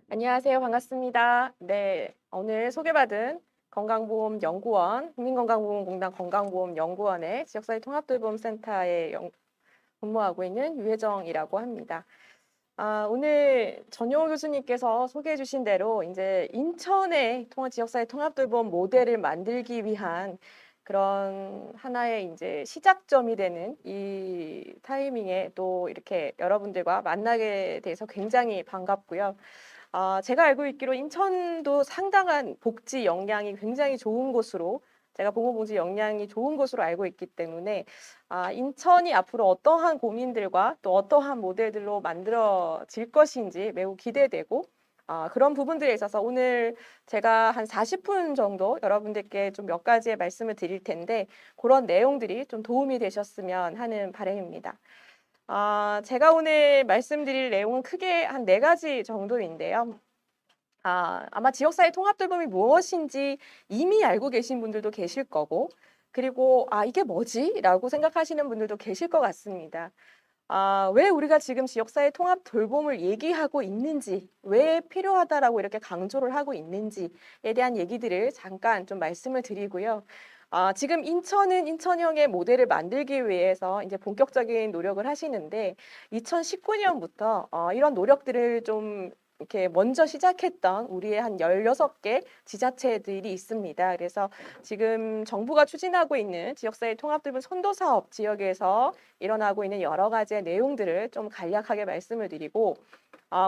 안녕하세요. 반갑습니다. 네, 오늘 소개받은 건강보험연구원, 국민건강보험공단 건강보험연구원의 지역사회 통합돌봄센터에 근무하고 있는 유혜정이라고 합니다. 오늘 전용호 교수님께서 소개해 주신 대로 이제 인천의 지역사회 통합돌봄 모델을 만들기 위한 그런 하나의 이제 시작점이 되는 이 타이밍에 또 이렇게 여러분들과 만나게 돼서 굉장히 반갑고요. 제가 알고 있기로 인천도 상당한 복지 역량이 굉장히 좋은 곳으로 제가 보건복지 역량이 좋은 곳으로 알고 있기 때문에 인천이 앞으로 어떠한 고민들과 또 어떠한 모델들로 만들어질 것인지 매우 기대되고 그런 부분들에 있어서 오늘 제가 한 40분 정도 여러분들께 좀 몇 가지의 말씀을 드릴 텐데 그런 내용들이 좀 도움이 되셨으면 하는 바람입니다. 제가 오늘 말씀드릴 내용은 크게 한 네 가지 정도인데요. 아마 지역사회 통합돌봄이 무엇인지 이미 알고 계신 분들도 계실 거고, 그리고 이게 뭐지? 라고 생각하시는 분들도 계실 것 같습니다. 왜 우리가 지금 지역사회 통합돌봄을 얘기하고 있는지, 왜 필요하다라고 이렇게 강조를 하고 있는지에 대한 얘기들을 잠깐 좀 말씀을 드리고요. 지금 인천은 인천형의 모델을 만들기 위해서 이제 본격적인 노력을 하시는데 2019년부터 이런 노력들을 좀 이렇게 먼저 시작했던 우리의 한 16개 지자체들이 있습니다. 그래서 지금 정부가 추진하고 있는 지역사회 통합돌봄 선도사업 지역에서 일어나고 있는 여러 가지의 내용들을 좀 간략하게 말씀을 드리고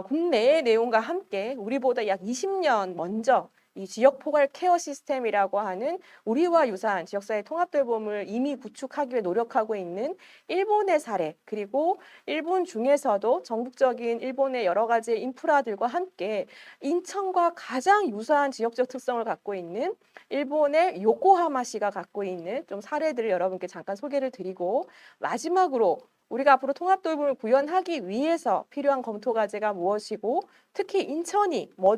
국내의 내용과 함께 우리보다 약 20년 먼저 이 지역 포괄 케어 시스템이라고 하는 우리와 유사한 지역사회 통합돌봄을 이미 구축하기 위해 노력하고 있는 일본의 사례, 그리고 일본 중에서도 전국적인 일본의 여러 가지 인프라들과 함께 인천과 가장 유사한 지역적 특성을 갖고 있는 일본의 요코하마시가 갖고 있는 좀 사례들을 여러분께 잠깐 소개를 드리고, 마지막으로 우리가 앞으로 통합돌봄을 구현하기 위해서 필요한 검토 과제가 무엇이고, 특히 인천이 뭘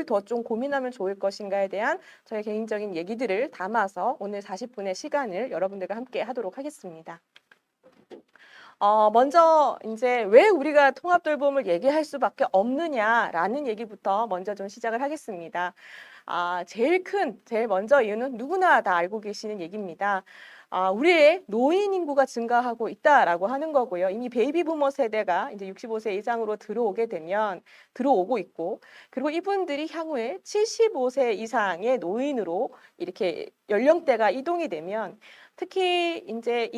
더 좀 고민하면 좋을 것인가에 대한 저의 개인적인 얘기들을 담아서 오늘 40분의 시간을 여러분들과 함께 하도록 하겠습니다. 먼저 이제 왜 우리가 통합돌봄을 얘기할 수밖에 없느냐라는 얘기부터 먼저 좀 시작을 하겠습니다. 제일 먼저 이유는 누구나 다 알고 계시는 얘기입니다. 우리의 노인 인구가 증가하고 있다라고 하는 거고요. 이미 베이비 부머 세대가 이제 65세 이상으로 들어오고 있고, 그리고 이분들이 향후에 75세 이상의 노인으로 이렇게 연령대가 이동이 되면, 특히 이제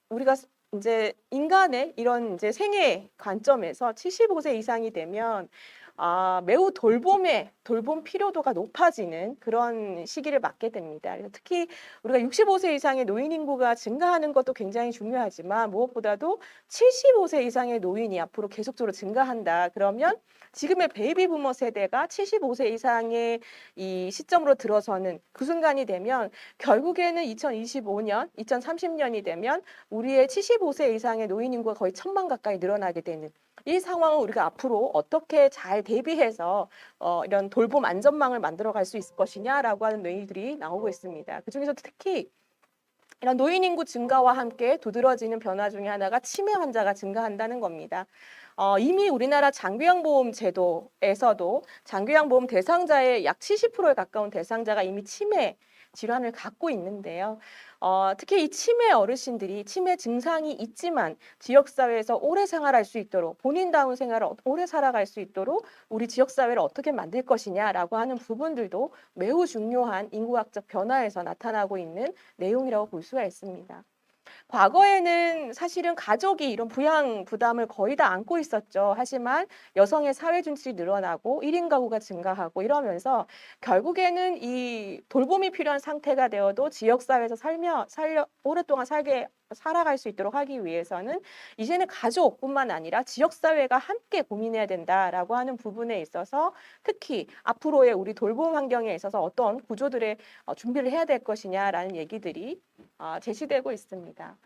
우리가 이제 인간의 이런 이제 생애 관점에서 75세 이상이 되면 매우 돌봄 필요도가 높아지는 그런 시기를 맞게 됩니다. 그래서 특히 우리가 65세 이상의 노인 인구가 증가하는 것도 굉장히 중요하지만 무엇보다도 75세 이상의 노인이 앞으로 계속적으로 증가한다. 그러면 지금의 베이비 부머 세대가 75세 이상의 이 시점으로 들어서는 그 순간이 되면 결국에는 2025년, 2030년이 되면 우리의 75세 이상의 노인 인구가 거의 1,000만 가까이 늘어나게 되는 이 상황을 우리가 앞으로 어떻게 잘 대비해서 이런 돌봄 안전망을 만들어갈 수 있을 것이냐라고 하는 얘기들이 나오고 있습니다. 그중에서 특히 이런 노인 인구 증가와 함께 두드러지는 변화 중에 하나가 치매 환자가 증가한다는 겁니다. 이미 우리나라 장기요양보험 제도에서도 장기요양보험 대상자의 약 70%에 가까운 대상자가 이미 치매 질환을 갖고 있는데요. 특히 이 치매 어르신들이 치매 증상이 있지만 지역사회에서 오래 생활할 수 있도록, 본인다운 생활을 오래 살아갈 수 있도록 우리 지역사회를 어떻게 만들 것이냐라고 하는 부분들도 매우 중요한 인구학적 변화에서 나타나고 있는 내용이라고 볼 수가 있습니다. 과거에는 사실은 가족이 이런 부양 부담을 거의 다 안고 있었죠. 하지만 여성의 사회 진출이 늘어나고 1인 가구가 증가하고 이러면서 결국에는 이 돌봄이 필요한 상태가 되어도 지역 사회에서 오랫동안 살아갈 수 있도록 하기 위해서는 이제는 가족뿐만 아니라 지역 사회가 함께 고민해야 된다라고 하는 부분에 있어서 특히 앞으로의 우리 돌봄 환경에 있어서 어떤 구조들의 준비를 해야 될 것이냐라는 얘기들이 제시되고 있습니다.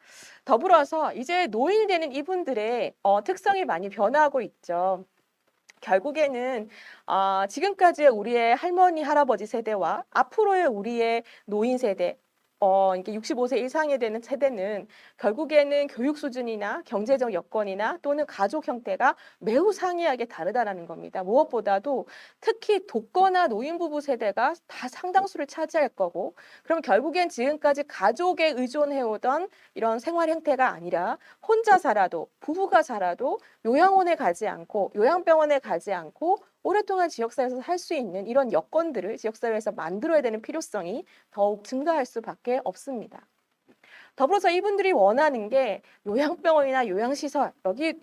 더불어서 이제 노인이 되는 이분들의 특성이 많이 변화하고 있죠. 결국에는 지금까지의 우리의 할머니, 할아버지 세대와 앞으로의 우리의 노인 세대, 이게 65세 이상이 되는 세대는 결국에는 교육 수준이나 경제적 여건이나 또는 가족 형태가 매우 상이하게 다르다라는 겁니다. 무엇보다도 특히 독거나 노인부부 세대가 다 상당수를 차지할 거고, 그럼 결국엔 지금까지 가족에 의존해오던 이런 생활 형태가 아니라 혼자 살아도, 부부가 살아도 요양원에 가지 않고, 요양병원에 가지 않고 오랫동안 지역사회에서 살 수 있는 이런 여건들을 지역사회에서 만들어야 되는 필요성이 더욱 증가할 수밖에 없습니다. 더불어서 이분들이 원하는 게 요양병원이나 요양시설,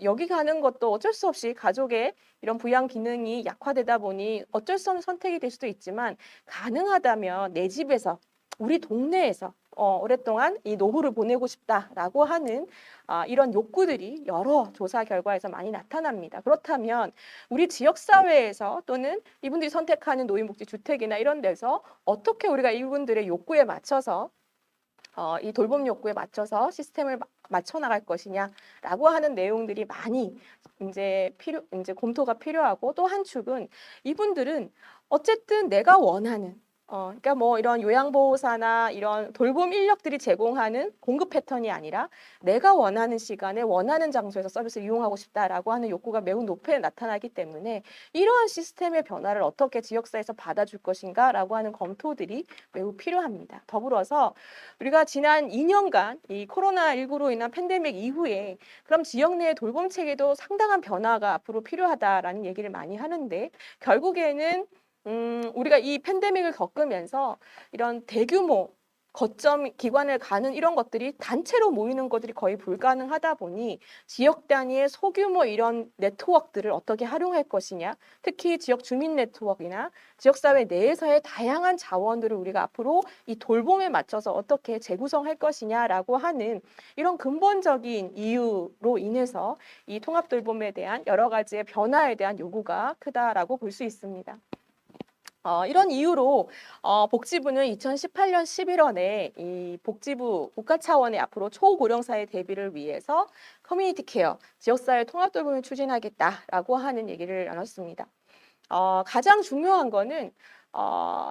여기 가는 것도 어쩔 수 없이 가족의 이런 부양 기능이 약화되다 보니 어쩔 수 없는 선택이 될 수도 있지만, 가능하다면 내 집에서, 우리 동네에서 오랫동안 이 노후를 보내고 싶다라고 하는 이런 욕구들이 여러 조사 결과에서 많이 나타납니다. 그렇다면 우리 지역사회에서 또는 이분들이 선택하는 노인복지주택이나 이런 데서 어떻게 우리가 이분들의 욕구에 맞춰서 이 돌봄 욕구에 맞춰서 시스템을 맞춰 나갈 것이냐라고 하는 내용들이 많이 이제 검토가 필요하고, 또 한 축은 이분들은 어쨌든 내가 원하는 그러니까 뭐 이런 요양보호사나 이런 돌봄 인력들이 제공하는 공급 패턴이 아니라 내가 원하는 시간에 원하는 장소에서 서비스를 이용하고 싶다라고 하는 욕구가 매우 높게 나타나기 때문에 이러한 시스템의 변화를 어떻게 지역사회에서 받아줄 것인가라고 하는 검토들이 매우 필요합니다. 더불어서 우리가 지난 2년간 이 코로나19로 인한 팬데믹 이후에 그럼 지역 내의 돌봄 체계도 상당한 변화가 앞으로 필요하다라는 얘기를 많이 하는데, 결국에는 우리가 이 팬데믹을 겪으면서 이런 대규모 거점 기관을 가는 이런 것들이 단체로 모이는 것들이 거의 불가능하다 보니 지역 단위의 소규모 이런 네트워크들을 어떻게 활용할 것이냐, 특히 지역 주민 네트워크나 지역사회 내에서의 다양한 자원들을 우리가 앞으로 이 돌봄에 맞춰서 어떻게 재구성할 것이냐라고 하는 이런 근본적인 이유로 인해서 이 통합돌봄에 대한 여러 가지의 변화에 대한 요구가 크다라고 볼 수 있습니다. 이런 이유로 복지부는 2018년 11월에 이 복지부 국가 차원의 앞으로 초고령사회 대비를 위해서 커뮤니티 케어, 지역사회 통합돌봄을 추진하겠다라고 하는 얘기를 나눴습니다. 가장 중요한 거는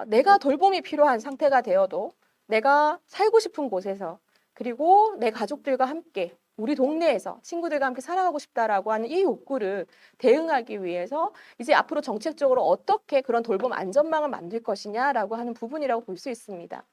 내가 돌봄이 필요한 상태가 되어도 내가 살고 싶은 곳에서, 그리고 내 가족들과 함께 우리 동네에서 친구들과 함께 살아가고 싶다라고 하는 이 욕구를 대응하기 위해서 이제 앞으로 정책적으로 어떻게 그런 돌봄 안전망을 만들 것이냐라고 하는 부분이라고 볼 수 있습니다.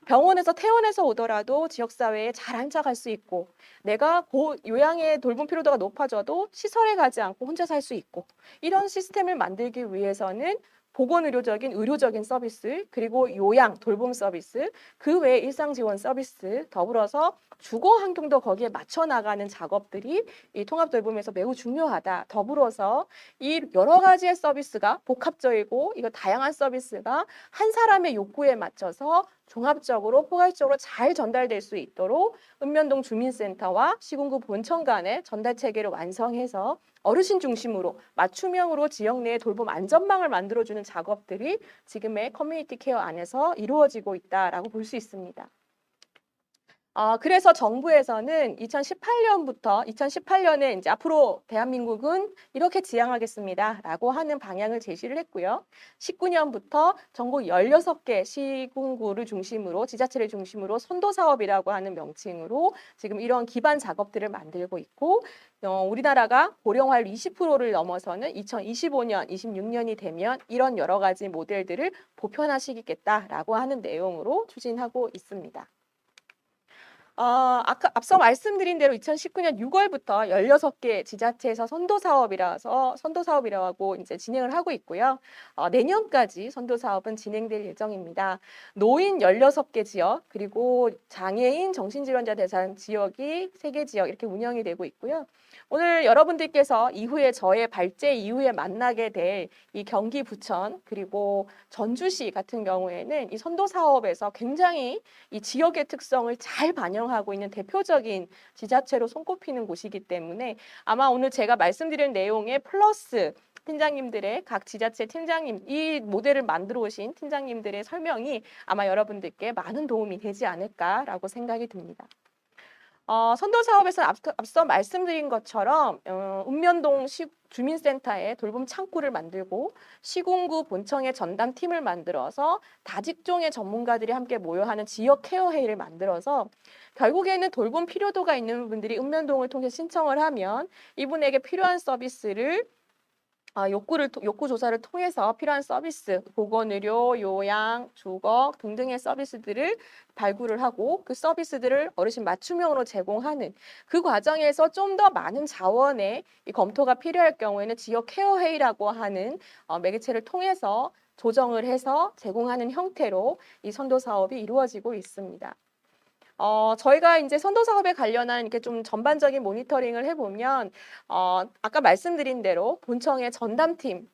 병원에서 퇴원해서 오더라도 지역사회에 잘 안착할 수 있고, 내가 요양의 돌봄 필요도가 높아져도 시설에 가지 않고 혼자 살 수 있고, 이런 시스템을 만들기 위해서는 보건의료적인 서비스, 그리고 요양, 돌봄 서비스, 그 외에 일상지원 서비스, 더불어서 주거 환경도 거기에 맞춰 나가는 작업들이 이 통합돌봄에서 매우 중요하다. 더불어서 이 여러 가지의 서비스가 복합적이고 이거 다양한 서비스가 한 사람의 욕구에 맞춰서 종합적으로 포괄적으로 잘 전달될 수 있도록 읍면동 주민센터와 시군구 본청 간의 전달 체계를 완성해서 어르신 중심으로 맞춤형으로 지역 내에 돌봄 안전망을 만들어주는 작업들이 지금의 커뮤니티 케어 안에서 이루어지고 있다라고 볼 수 있습니다. 그래서 정부에서는 2018년에 이제 앞으로 대한민국은 이렇게 지향하겠습니다라고 하는 방향을 제시를 했고요. 19년부터 전국 16개 시군구를 중심으로, 지자체를 중심으로 선도사업이라고 하는 명칭으로 지금 이런 기반 작업들을 만들고 있고, 우리나라가 고령화율 20%를 넘어서는 2025년, 26년이 되면 이런 여러 가지 모델들을 보편화시키겠다라고 하는 내용으로 추진하고 있습니다. 앞서 말씀드린 대로 2019년 6월부터 16개 지자체에서 선도사업이라고 이제 진행을 하고 있고요. 내년까지 선도사업은 진행될 예정입니다. 노인 16개 지역, 그리고 장애인 정신질환자 대상 지역이 3개 지역 이렇게 운영이 되고 있고요. 오늘 여러분들께서 이후에 저의 발제 이후에 만나게 될 이 경기 부천, 그리고 전주시 같은 경우에는 이 선도사업에서 굉장히 이 지역의 특성을 잘 반영하고 있는 대표적인 지자체로 손꼽히는 곳이기 때문에 아마 오늘 제가 말씀드린 내용에 플러스 팀장님들의 각 지자체 팀장님, 이 모델을 만들어 오신 팀장님들의 설명이 아마 여러분들께 많은 도움이 되지 않을까라고 생각이 듭니다. 선도 사업에서 앞서 말씀드린 것처럼 읍면동 주민센터에 돌봄 창구를 만들고 시군구 본청에 전담팀을 만들어서 다직종의 전문가들이 함께 모여 하는 지역 케어 회의를 만들어서 결국에는 돌봄 필요도가 있는 분들이 읍면동을 통해 신청을 하면 이분에게 필요한 서비스를 욕구 조사를 통해서 필요한 서비스, 보건의료, 요양, 주거 등등의 서비스들을 발굴을 하고 그 서비스들을 어르신 맞춤형으로 제공하는 그 과정에서 좀 더 많은 자원의 이 검토가 필요할 경우에는 지역 케어 회의라고 하는 매개체를 통해서 조정을 해서 제공하는 형태로 이 선도 사업이 이루어지고 있습니다. 저희가 이제 선도 사업에 관련한 이렇게 좀 전반적인 모니터링을 해보면, 아까 말씀드린 대로 본청의 전담팀,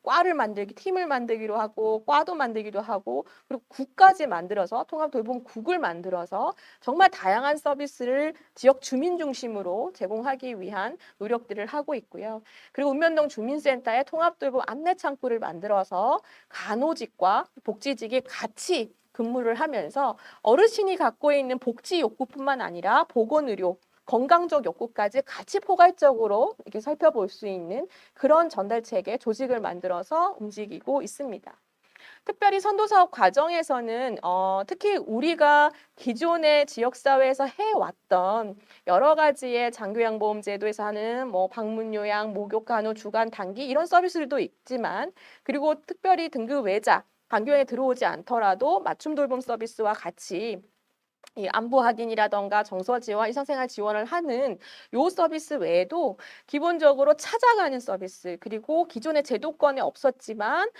팀을 만들기로 하고, 과도 만들기도 하고, 그리고 국까지 만들어서, 통합돌봄국을 만들어서 정말 다양한 서비스를 지역 주민 중심으로 제공하기 위한 노력들을 하고 있고요. 그리고 읍면동 주민센터에 통합돌봄 안내창구를 만들어서 간호직과 복지직이 같이 근무를 하면서 어르신이 갖고 있는 복지 욕구뿐만 아니라 보건의료, 건강적 욕구까지 같이 포괄적으로 이렇게 살펴볼 수 있는 그런 전달 체계, 조직을 만들어서 움직이고 있습니다. 특별히 선도사업 과정에서는 특히 우리가 기존의 지역사회에서 해왔던 여러 가지의 장교양보험제도에서 하는 뭐 방문요양, 목욕간호, 주간 단기 이런 서비스들도 있지만 그리고 특별히 등급 외자, 강교에 들어오지 않더라도 맞춤 돌봄 서비스와 같이 이 안부 확인이라던가 정서 지원, 일상생활 지원을 하는 요 서비스 외에도 기본적으로 찾아가는 서비스 그리고 기존의 제도권에 없었지만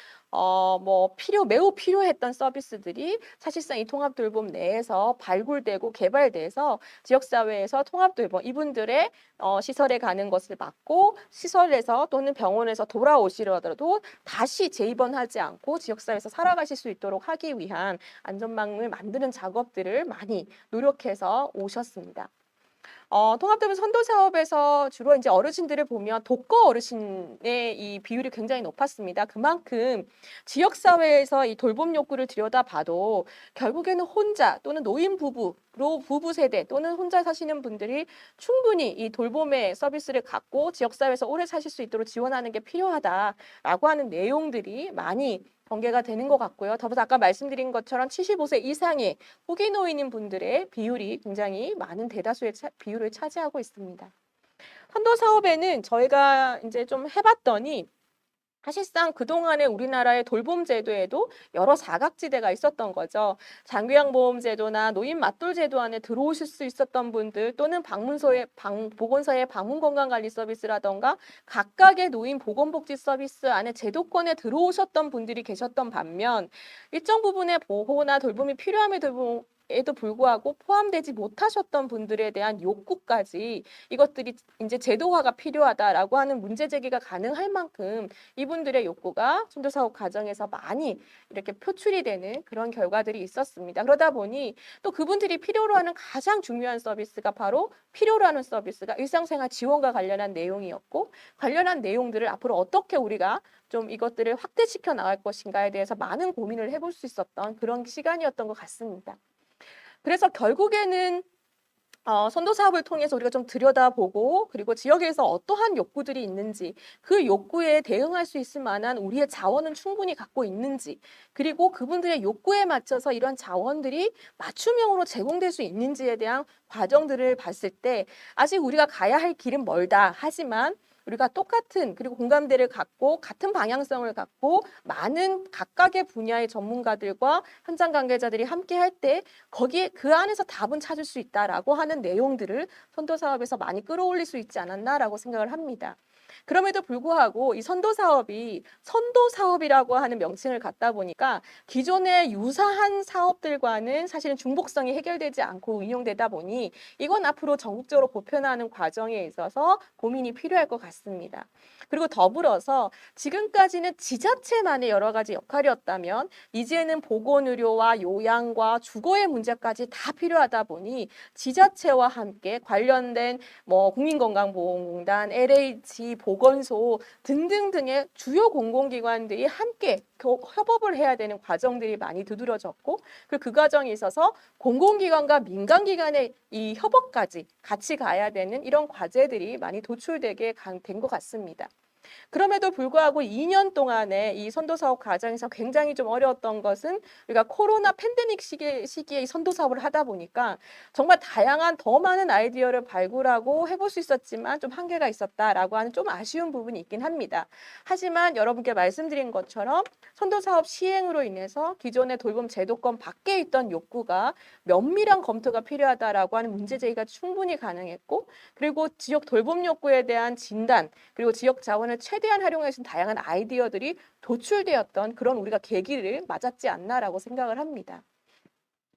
매우 필요했던 서비스들이 사실상 이 통합돌봄 내에서 발굴되고 개발돼서 지역사회에서 통합돌봄 이분들의 시설에 가는 것을 막고 시설에서 또는 병원에서 돌아오시더라도 다시 재입원하지 않고 지역사회에서 살아가실 수 있도록 하기 위한 안전망을 만드는 작업들을 많이 노력해서 오셨습니다. 통합돌봄 선도 사업에서 주로 이제 어르신들을 보면 독거 어르신의 이 비율이 굉장히 높았습니다. 그만큼 지역 사회에서 이 돌봄 욕구를 들여다봐도 결국에는 혼자 또는 노인 부부 세대 또는 혼자 사시는 분들이 충분히 이 돌봄의 서비스를 갖고 지역 사회에서 오래 사실 수 있도록 지원하는 게 필요하다라고 하는 내용들이 많이 전개가 되는 것 같고요. 더불어서 아까 말씀드린 것처럼 75세 이상의 후기 노인인 분들의 비율이 굉장히 많은 대다수의 비율을 차지하고 있습니다. 선도 사업에는 저희가 이제 좀 해봤더니 사실상 그동안에 우리나라의 돌봄 제도에도 여러 사각지대가 있었던 거죠. 장기양보험제도나 노인 맞돌 제도 안에 들어오실 수 있었던 분들 또는 보건소의 방문 건강관리 서비스라던가 각각의 노인 보건복지 서비스 안에 제도권에 들어오셨던 분들이 계셨던 반면 일정 부분의 보호나 돌봄이 필요함에도 불구하고 포함되지 못하셨던 분들에 대한 욕구까지 이것들이 이제 제도화가 필요하다라고 하는 문제 제기가 가능할 만큼 이분들의 욕구가 선도사업 과정에서 많이 이렇게 표출이 되는 그런 결과들이 있었습니다. 그러다 보니 또 그분들이 필요로 하는 가장 중요한 서비스가 바로 필요로 하는 서비스가 일상생활 지원과 관련한 내용이었고 관련한 내용들을 앞으로 어떻게 우리가 좀 이것들을 확대시켜 나갈 것인가에 대해서 많은 고민을 해볼 수 있었던 그런 시간이었던 것 같습니다. 그래서 결국에는 선도 사업을 통해서 우리가 좀 들여다보고 그리고 지역에서 어떠한 욕구들이 있는지 그 욕구에 대응할 수 있을 만한 우리의 자원은 충분히 갖고 있는지 그리고 그분들의 욕구에 맞춰서 이런 자원들이 맞춤형으로 제공될 수 있는지에 대한 과정들을 봤을 때 아직 우리가 가야 할 길은 멀다 하지만 우리가 똑같은 그리고 공감대를 갖고 같은 방향성을 갖고 많은 각각의 분야의 전문가들과 현장 관계자들이 함께 할 때 거기에 그 안에서 답은 찾을 수 있다라고 하는 내용들을 선도 사업에서 많이 끌어올릴 수 있지 않았나라고 생각을 합니다. 그럼에도 불구하고 이 선도 사업이 선도 사업이라고 하는 명칭을 갖다 보니까 기존의 유사한 사업들과는 사실은 중복성이 해결되지 않고 운영되다 보니 이건 앞으로 전국적으로 보편화하는 과정에 있어서 고민이 필요할 것 같습니다. 같습니다. 그리고 더불어서 지금까지는 지자체만의 여러 가지 역할이었다면 이제는 보건의료와 요양과 주거의 문제까지 다 필요하다 보니 지자체와 함께 관련된 뭐 국민건강보험공단, LH, 보건소 등등등의 주요 공공기관들이 함께 협업을 해야 되는 과정들이 많이 두드러졌고, 그리고 그 과정에 있어서 공공기관과 민간기관의 이 협업까지 같이 가야 되는 이런 과제들이 많이 도출되게 된 것 같습니다. 그럼에도 불구하고 2년 동안의 이 선도 사업 과정에서 굉장히 좀 어려웠던 것은 우리가 코로나 팬데믹 시기에 이 선도 사업을 하다 보니까 정말 다양한 더 많은 아이디어를 발굴하고 해볼 수 있었지만 좀 한계가 있었다라고 하는 좀 아쉬운 부분이 있긴 합니다. 하지만 여러분께 말씀드린 것처럼 선도 사업 시행으로 인해서 기존의 돌봄 제도권 밖에 있던 욕구가 면밀한 검토가 필요하다라고 하는 문제 제기가 충분히 가능했고, 그리고 지역 돌봄 욕구에 대한 진단, 그리고 지역 자원을 최대한 활용할 수 있는 다양한 아이디어들이 도출되었던 그런 우리가 계기를 맞았지 않나라고 생각을 합니다.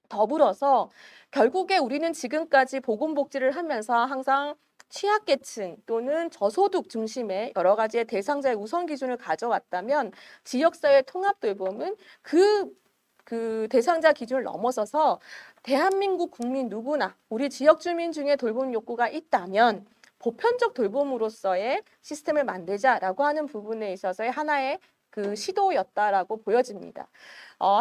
더불어서 결국에 우리는 지금까지 보건복지를 하면서 항상 취약계층 또는 저소득 중심의 여러 가지의 대상자의 우선 기준을 가져왔다면 지역사회 통합돌봄은 그 대상자 기준을 넘어서서 대한민국 국민 누구나 우리 지역 주민 중에 돌봄 욕구가 있다면 보편적 돌봄으로서의 시스템을 만들자라고 하는 부분에 있어서의 하나의 그 시도였다라고 보여집니다.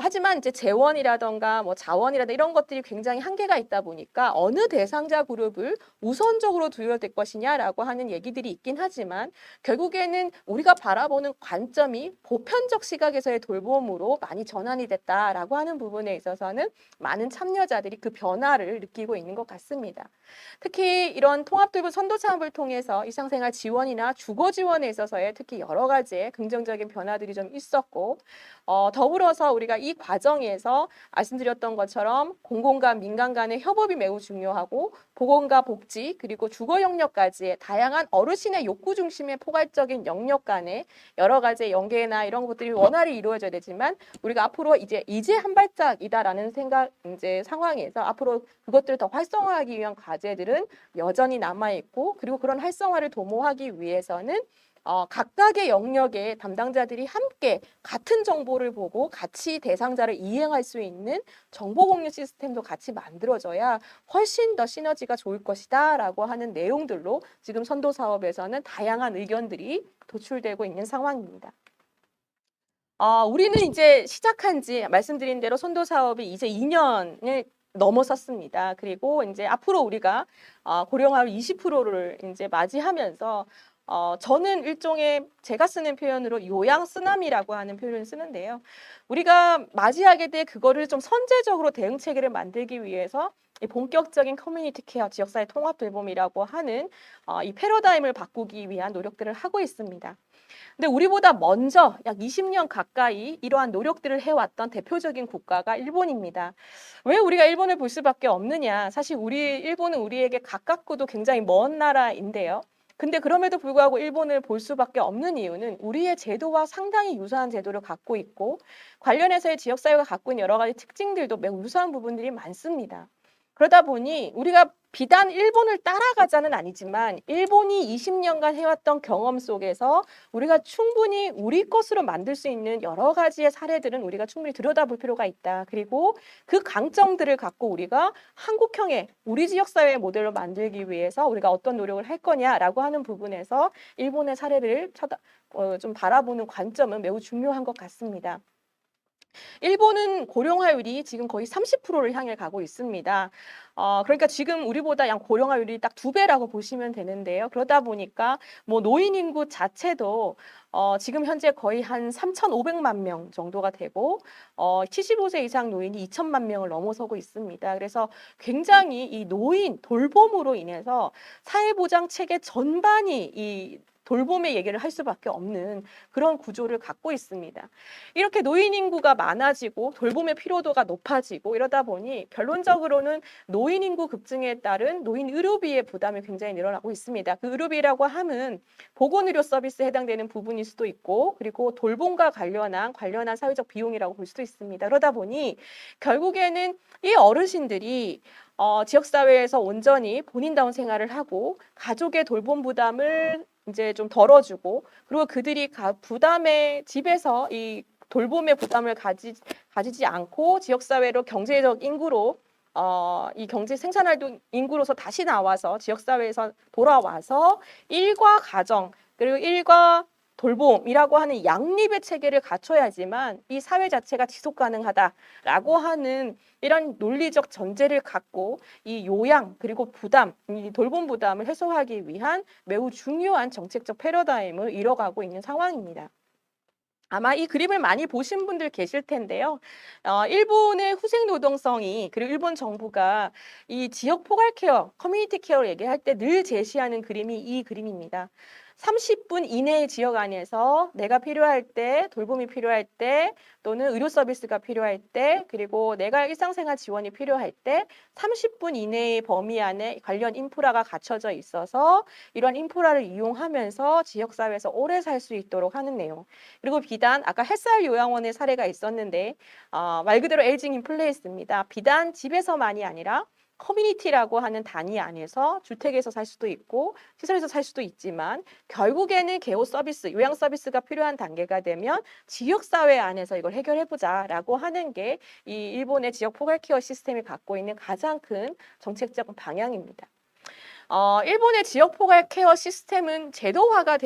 하지만 이제 재원이라던가 뭐 자원이라든가 이런 것들이 굉장히 한계가 있다 보니까 어느 대상자 그룹을 우선적으로 두어야 될 것이냐라고 하는 얘기들이 있긴 하지만 결국에는 우리가 바라보는 관점이 보편적 시각에서의 돌봄으로 많이 전환이 됐다라고 하는 부분에 있어서는 많은 참여자들이 그 변화를 느끼고 있는 것 같습니다. 특히 이런 통합돌봄 선도사업을 통해서 일상생활 지원이나 주거 지원에 있어서의 특히 여러 가지의 긍정적인 변화들이 좀 있었고, 더불어서 우리가 이 과정에서 말씀드렸던 것처럼 공공과 민간 간의 협업이 매우 중요하고 보건과 복지 그리고 주거 영역까지의 다양한 어르신의 욕구 중심의 포괄적인 영역 간의 여러 가지의 연계나 이런 것들이 원활히 이루어져야 되지만 우리가 앞으로 이제 한 발짝이다라는 생각 이제 상황에서 앞으로 그것들을 더 활성화하기 위한 과제들은 여전히 남아 있고, 그리고 그런 활성화를 도모하기 위해서는 각각의 영역의 담당자들이 함께 같은 정보를 보고 같이 대상자를 이행할 수 있는 정보 공유 시스템도 같이 만들어져야 훨씬 더 시너지가 좋을 것이다라고 하는 내용들로 지금 선도 사업에서는 다양한 의견들이 도출되고 있는 상황입니다. 우리는 이제 시작한 지 말씀드린 대로 선도 사업이 이제 2년을 넘어섰습니다. 그리고 이제 앞으로 우리가 고령화율 20%를 이제 맞이하면서 저는 일종의 제가 쓰는 표현으로 요양 쓰나미라고 하는 표현을 쓰는데요. 우리가 맞이하게 돼 그거를 좀 선제적으로 대응 체계를 만들기 위해서 이 본격적인 커뮤니티 케어 지역사회 통합 돌봄이라고 하는 이 패러다임을 바꾸기 위한 노력들을 하고 있습니다. 근데 우리보다 먼저 약 20년 가까이 이러한 노력들을 해왔던 대표적인 국가가 일본입니다. 왜 우리가 일본을 볼 수밖에 없느냐? 사실 일본은 우리에게 가깝고도 굉장히 먼 나라인데요. 근데 그럼에도 불구하고 일본을 볼 수밖에 없는 이유는 우리의 제도와 상당히 유사한 제도를 갖고 있고 관련해서의 지역사회가 갖고 있는 여러 가지 특징들도 매우 유사한 부분들이 많습니다. 그러다 보니 우리가 비단 일본을 따라가자는 아니지만 일본이 20년간 해왔던 경험 속에서 우리가 충분히 우리 것으로 만들 수 있는 여러 가지의 사례들은 우리가 충분히 들여다볼 필요가 있다. 그리고 그 강점들을 갖고 우리가 한국형의 우리 지역사회의 모델로 만들기 위해서 우리가 어떤 노력을 할 거냐라고 하는 부분에서 일본의 사례를 좀 바라보는 관점은 매우 중요한 것 같습니다. 일본은 고령화율이 지금 거의 30%를 향해 가고 있습니다. 그러니까 지금 우리보다 양 고령화율이 딱 2배라고 보시면 되는데요. 그러다 보니까 뭐 노인 인구 자체도 지금 현재 거의 한 3,500만 명 정도가 되고 75세 이상 노인이 2천만 명을 넘어서고 있습니다. 그래서 굉장히 이 노인 돌봄으로 인해서 사회보장 체계 전반이 이 돌봄의 얘기를 할 수밖에 없는 그런 구조를 갖고 있습니다. 이렇게 노인 인구가 많아지고 돌봄의 피로도가 높아지고 이러다 보니 결론적으로는 노인 인구 급증에 따른 노인 의료비의 부담이 굉장히 늘어나고 있습니다. 그 의료비라고 함은 보건의료 서비스에 해당되는 부분일 수도 있고 그리고 돌봄과 관련한 사회적 비용이라고 볼 수도 있습니다. 그러다 보니 결국에는 이 어르신들이 지역사회에서 온전히 본인다운 생활을 하고 가족의 돌봄 부담을 이제 좀 덜어주고, 그리고 그들이 부담의 집에서 이 돌봄의 부담을 가지지 않고 지역사회로 경제적 인구로 이 경제 생산활동 인구로서 다시 나와서 지역사회에서 돌아와서 일과 가정 그리고 일과 돌봄이라고 하는 양립의 체계를 갖춰야지만 이 사회 자체가 지속 가능하다라고 하는 이런 논리적 전제를 갖고 이 요양 그리고 부담, 이 돌봄 부담을 해소하기 위한 매우 중요한 정책적 패러다임을 이뤄가고 있는 상황입니다. 아마 이 그림을 많이 보신 분들 계실 텐데요. 일본의 후생 노동성이 그리고 일본 정부가 이 지역 포괄 케어, 커뮤니티 케어를 얘기할 때 늘 제시하는 그림이 이 그림입니다. 30분 이내의 지역 안에서 내가 필요할 때, 돌봄이 필요할 때, 또는 의료 서비스가 필요할 때, 그리고 내가 일상생활 지원이 필요할 때 30분 이내의 범위 안에 관련 인프라가 갖춰져 있어서 이런 인프라를 이용하면서 지역사회에서 오래 살 수 있도록 하는 내용. 그리고 비단 아까 햇살 요양원의 사례가 있었는데 말 그대로 에이징 인 플레이스입니다. 비단 집에서만이 아니라 커뮤니티라고 하는 단위 안에서 주택에서 살 수도 있고 시설에서 살 수도 있지만 결국에는 개호 서비스, 요양 서비스가 필요한 단계가 되면 지역사회 안에서 이걸 해결해보자라고 하는 게 이 일본의 지역 포괄케어 시스템이 갖고 있는 가장 큰 정책적 방향입니다. 일본의 지역 포괄 케어 시스템은 제도화로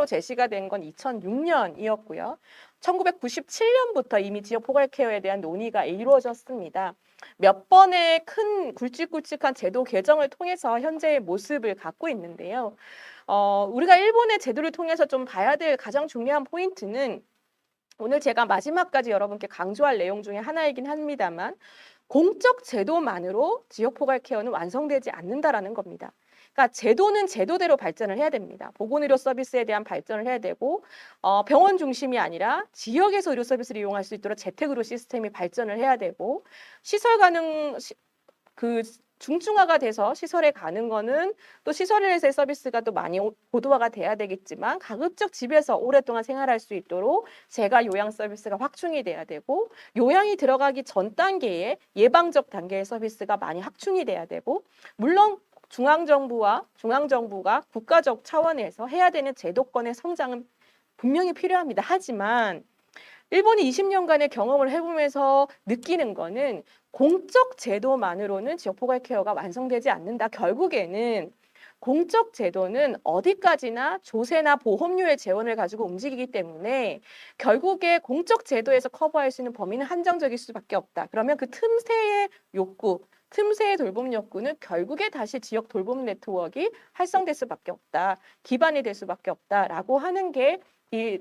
제시가 된 건 2006년이었고요. 1997년부터 이미 지역 포괄 케어에 대한 논의가 이루어졌습니다. 몇 번의 큰 굵직굵직한 제도 개정을 통해서 현재의 모습을 갖고 있는데요. 우리가 일본의 제도를 통해서 좀 봐야 될 가장 중요한 포인트는 오늘 제가 마지막까지 여러분께 강조할 내용 중에 하나이긴 합니다만 공적 제도만으로 지역 포괄 케어는 완성되지 않는다라는 겁니다. 그러니까 제도는 제도대로 발전을 해야 됩니다. 보건의료 서비스에 대한 발전을 해야 되고 병원 중심이 아니라 지역에서 의료 서비스를 이용할 수 있도록 재택의료 시스템이 발전을 해야 되고 시설 가능 중증화가 돼서 시설에 가는 거는 또 시설에서의 서비스가 또 많이 고도화가 돼야 되겠지만 가급적 집에서 오랫동안 생활할 수 있도록 재가 요양 서비스가 확충이 돼야 되고 요양이 들어가기 전 단계에 예방적 단계의 서비스가 많이 확충이 돼야 되고 물론 중앙정부가 국가적 차원에서 해야 되는 제도권의 성장은 분명히 필요합니다. 하지만 일본이 20년간의 경험을 해보면서 느끼는 거는 공적 제도만으로는 지역 포괄 케어가 완성되지 않는다. 결국에는 공적 제도는 어디까지나 조세나 보험료의 재원을 가지고 움직이기 때문에 결국에 공적 제도에서 커버할 수 있는 범위는 한정적일 수밖에 없다. 그러면 그 틈새의 돌봄 욕구는 결국에 다시 지역 돌봄 네트워크가 활성될 수밖에 없다. 기반이 될 수밖에 없다라고 하는 게 이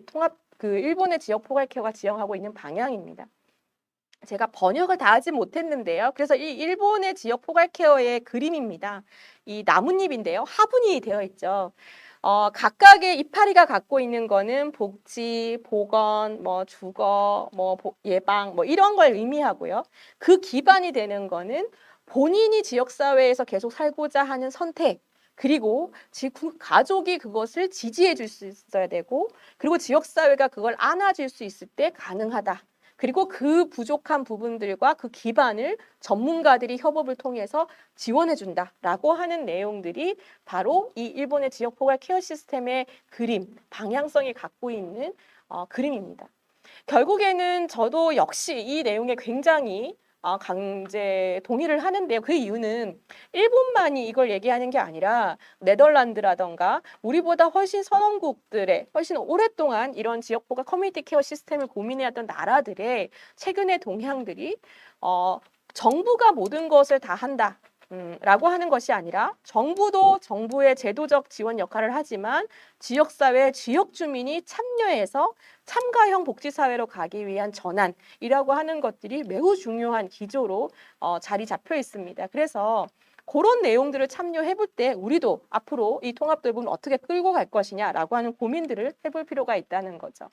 일본의 지역 포괄 케어가 지향하고 있는 방향입니다. 제가 번역을 다 하지 못했는데요. 그래서 이 일본의 지역 포괄 케어의 그림입니다. 이 나뭇잎인데요. 화분이 되어 있죠. 각각의 이파리가 갖고 있는 거는 복지, 보건, 주거, 예방, 이런 걸 의미하고요. 그 기반이 되는 거는 본인이 지역사회에서 계속 살고자 하는 선택, 그리고 가족이 그것을 지지해 줄 수 있어야 되고, 그리고 지역사회가 그걸 안아줄 수 있을 때 가능하다. 그리고 그 부족한 부분들과 그 기반을 전문가들이 협업을 통해서 지원해준다라고 하는 내용들이 바로 이 일본의 지역 포괄 케어 시스템의 방향성이 갖고 있는 그림입니다. 결국에는 저도 역시 이 내용에 굉장히 강제 동의를 하는데요. 그 이유는 일본만이 이걸 얘기하는 게 아니라 네덜란드라던가 우리보다 훨씬 선원국들의 훨씬 오랫동안 이런 지역 포괄 커뮤니티 케어 시스템을 고민해왔던 나라들의 최근의 동향들이 정부가 모든 것을 다 한다. 라고 하는 것이 아니라 정부도 정부의 제도적 지원 역할을 하지만 지역사회, 지역 주민이 참여해서 참가형 복지사회로 가기 위한 전환이라고 하는 것들이 매우 중요한 기조로 자리 잡혀 있습니다. 그래서 그런 내용들을 참여해 볼 때 우리도 앞으로 이 통합돌봄을 어떻게 끌고 갈 것이냐라고 하는 고민들을 해볼 필요가 있다는 거죠.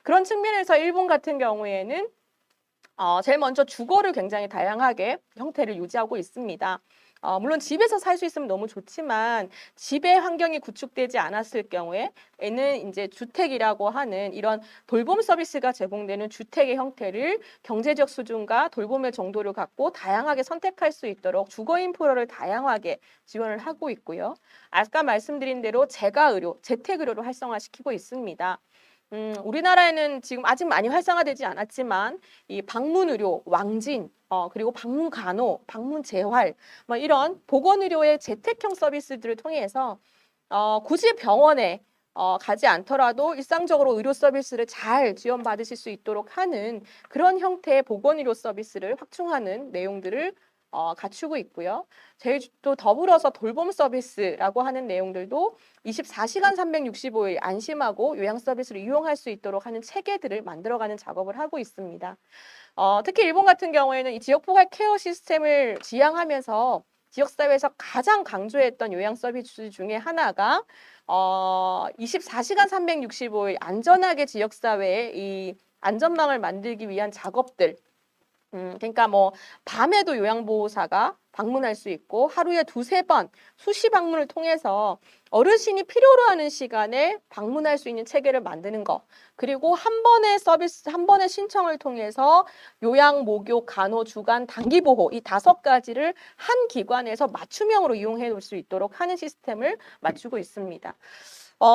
그런 측면에서 일본 같은 경우에는 제일 먼저 주거를 굉장히 다양하게 형태를 유지하고 있습니다. 물론 집에서 살 수 있으면 너무 좋지만 집의 환경이 구축되지 않았을 경우에는 이제 주택이라고 하는 이런 돌봄 서비스가 제공되는 주택의 형태를 경제적 수준과 돌봄의 정도를 갖고 다양하게 선택할 수 있도록 주거 인프라를 다양하게 지원을 하고 있고요. 아까 말씀드린 대로 재가의료, 재택의료를 활성화시키고 있습니다. 우리나라에는 지금 아직 많이 활성화되지 않았지만 이 방문의료, 왕진, 그리고 방문간호, 방문재활, 뭐 이런 보건의료의 재택형 서비스들을 통해서 굳이 병원에 가지 않더라도 일상적으로 의료 서비스를 잘 지원받으실 수 있도록 하는 그런 형태의 보건의료 서비스를 확충하는 내용들을 갖추고 있고요. 또 더불어서 돌봄 서비스라고 하는 내용들도 24시간 365일 안심하고 요양 서비스를 이용할 수 있도록 하는 체계들을 만들어가는 작업을 하고 있습니다. 특히 일본 같은 경우에는 이 지역 포괄 케어 시스템을 지향하면서 지역사회에서 가장 강조했던 요양 서비스 중에 하나가 24시간 365일 안전하게 지역사회에 이 안전망을 만들기 위한 작업들, 그러니까 뭐 밤에도 요양보호사가 방문할 수 있고 하루에 두세 번 수시 방문을 통해서 어르신이 필요로 하는 시간에 방문할 수 있는 체계를 만드는 거, 그리고 한 번의 서비스, 한 번의 신청을 통해서 요양, 목욕, 간호, 주간, 단기 보호 이 5가지를 한 기관에서 맞춤형으로 이용해 볼 수 있도록 하는 시스템을 맞추고 있습니다.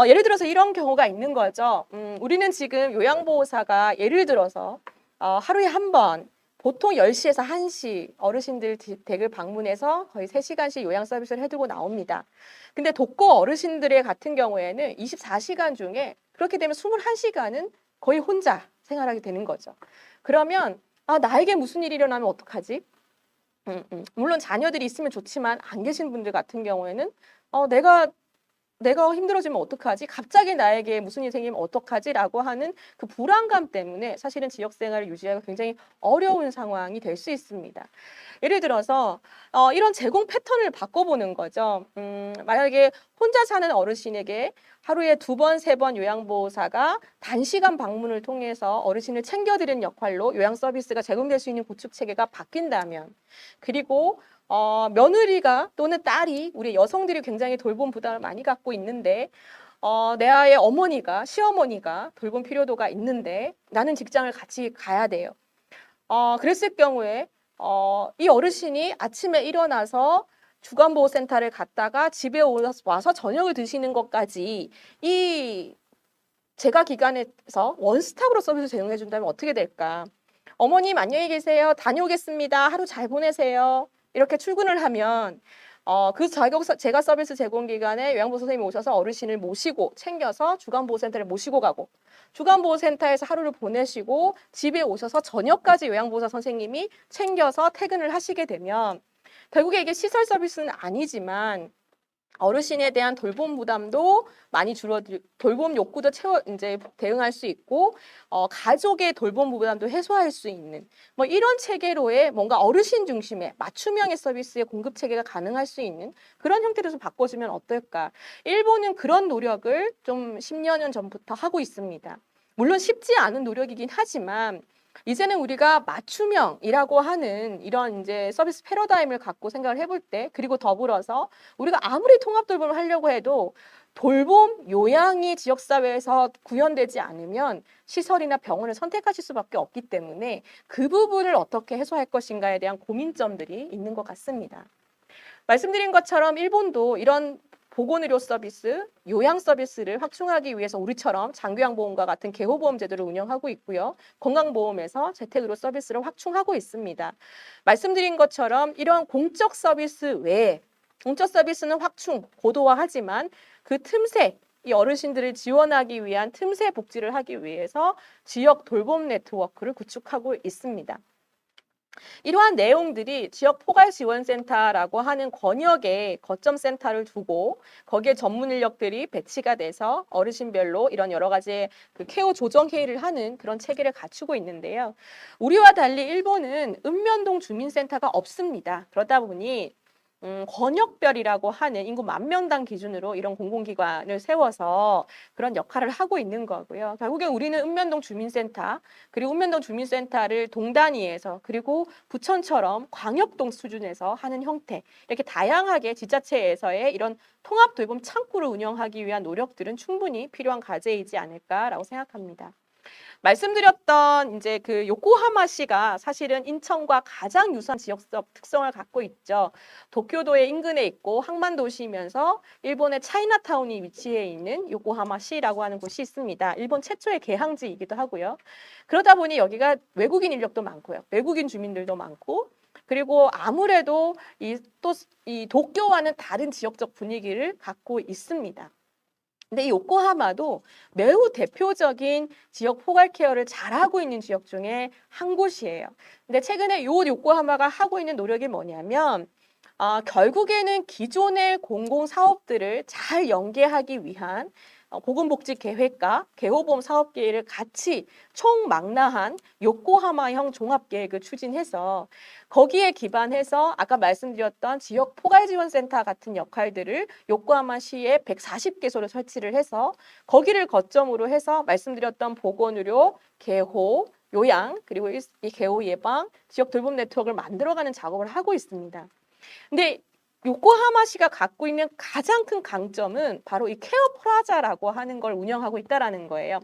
예를 들어서 이런 경우가 있는 거죠. 우리는 지금 요양보호사가 예를 들어서 하루에 한 번 보통 10시에서 1시 어르신들 댁을 방문해서 거의 3시간씩 요양 서비스를 해두고 나옵니다. 근데 독거 어르신들의 같은 경우에는 24시간 중에 그렇게 되면 21시간은 거의 혼자 생활하게 되는 거죠. 그러면 나에게 무슨 일이 일어나면 어떡하지? 물론 자녀들이 있으면 좋지만 안 계신 분들 같은 경우에는 내가 힘들어지면 어떡하지? 갑자기 나에게 무슨 일이 생기면 어떡하지? 라고 하는 그 불안감 때문에 사실은 지역생활을 유지하기가 굉장히 어려운 상황이 될 수 있습니다. 예를 들어서 이런 제공 패턴을 바꿔보는 거죠. 만약에 혼자 사는 어르신에게 하루에 2번, 3번 요양보호사가 단시간 방문을 통해서 어르신을 챙겨드리는 역할로 요양 서비스가 제공될 수 있는 구축체계가 바뀐다면, 그리고 며느리가 또는 딸이, 우리 여성들이 굉장히 돌봄 부담을 많이 갖고 있는데 내 아이의 어머니가, 시어머니가 돌봄 필요도가 있는데 나는 직장을 같이 가야 돼요. 그랬을 경우에 이 어르신이 아침에 일어나서 주간보호센터를 갔다가 집에 와서 저녁을 드시는 것까지 이 재가기관에서 원스톱으로 서비스 제공해 준다면 어떻게 될까? 어머님 안녕히 계세요. 다녀오겠습니다. 하루 잘 보내세요. 이렇게 출근을 하면 그 제가 서비스 제공 기간에 요양보호 선생님이 오셔서 어르신을 모시고 챙겨서 주간보호센터를 모시고 가고, 주간보호센터에서 하루를 보내시고 집에 오셔서 저녁까지 요양보호사 선생님이 챙겨서 퇴근을 하시게 되면 결국에 이게 시설 서비스는 아니지만 어르신에 대한 돌봄 부담도 많이 돌봄 욕구도 이제 대응할 수 있고, 가족의 돌봄 부담도 해소할 수 있는 뭐 이런 체계로의 뭔가 어르신 중심의 맞춤형의 서비스의 공급 체계가 가능할 수 있는 그런 형태로 좀 바꿔주면 어떨까? 일본은 그런 노력을 좀 10여 년 전부터 하고 있습니다. 물론 쉽지 않은 노력이긴 하지만 이제는 우리가 맞춤형이라고 하는 이런 이제 서비스 패러다임을 갖고 생각을 해볼 때, 그리고 더불어서 우리가 아무리 통합 돌봄을 하려고 해도 돌봄, 요양이 지역사회에서 구현되지 않으면 시설이나 병원을 선택하실 수밖에 없기 때문에 그 부분을 어떻게 해소할 것인가에 대한 고민점들이 있는 것 같습니다. 말씀드린 것처럼 일본도 이런 보건의료 서비스, 요양 서비스를 확충하기 위해서 우리처럼 장기요양보험과 같은 개호보험 제도를 운영하고 있고요. 건강보험에서 재택의료 서비스를 확충하고 있습니다. 말씀드린 것처럼 이런 공적 서비스 외에 공적 서비스는 확충, 고도화하지만 그 틈새, 이 어르신들을 지원하기 위한 틈새 복지를 하기 위해서 지역 돌봄 네트워크를 구축하고 있습니다. 이러한 내용들이 지역 포괄지원센터라고 하는 권역에 거점 센터를 두고 거기에 전문 인력들이 배치가 돼서 어르신별로 이런 여러 가지의 그 케어 조정 회의를 하는 그런 체계를 갖추고 있는데요. 우리와 달리 일본은 읍면동 주민센터가 없습니다. 그러다 보니 권역별이라고 하는 인구 10,000명당 기준으로 이런 공공기관을 세워서 그런 역할을 하고 있는 거고요. 결국에 우리는 읍면동 주민센터, 그리고 읍면동 주민센터를 동 단위에서 그리고 부천처럼 광역동 수준에서 하는 형태, 이렇게 다양하게 지자체에서의 이런 통합 돌봄 창구를 운영하기 위한 노력들은 충분히 필요한 과제이지 않을까라고 생각합니다. 말씀드렸던 이제 그 요코하마시가 사실은 인천과 가장 유사한 지역적 특성을 갖고 있죠. 도쿄도의 인근에 있고 항만 도시이면서 일본의 차이나타운이 위치해 있는 요코하마시라고 하는 곳이 있습니다. 일본 최초의 개항지이기도 하고요. 그러다 보니 여기가 외국인 인력도 많고요. 외국인 주민들도 많고, 그리고 아무래도 이 도쿄와는 다른 지역적 분위기를 갖고 있습니다. 근데 이 요코하마도 매우 대표적인 지역 포괄 케어를 잘하고 있는 지역 중에 한 곳이에요. 근데 최근에 이 요코하마가 하고 있는 노력이 뭐냐면 결국에는 기존의 공공사업들을 잘 연계하기 위한 보건복지 계획과 개호보험 사업 계획을 같이 총망라한 요코하마형 종합계획을 추진해서 거기에 기반해서 아까 말씀드렸던 지역 포괄지원센터 같은 역할들을 요코하마시에 140개소를 설치를 해서 거기를 거점으로 해서 말씀드렸던 보건의료, 개호, 요양, 그리고 이 개호 예방, 지역 돌봄 네트워크를 만들어가는 작업을 하고 있습니다. 근데 요코하마시가 갖고 있는 가장 큰 강점은 바로 이 케어 프라자라고 하는 걸 운영하고 있다라는 거예요.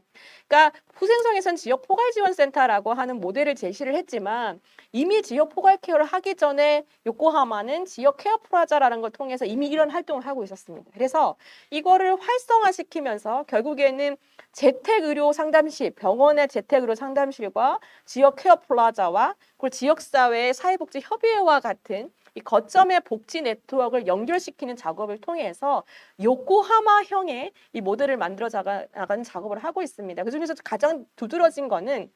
그러니까 후생성에선 지역 포괄지원센터라고 하는 모델을 제시를 했지만 이미 지역 포괄 케어를 하기 전에 요코하마는 지역 케어 프라자라는 걸 통해서 이미 이런 활동을 하고 있었습니다. 그래서 이거를 활성화시키면서 결국에는 재택의료 상담실, 병원의 재택의료 상담실과 지역 케어 플라자와 그리고 지역사회의 사회복지 협의회와 같은 이 거점의 복지 네트워크를 연결시키는 작업을 통해서 요코하마형의 이 모델을 만들어 나가는 작업을 하고 있습니다. 그중에서 가장 두드러진 거는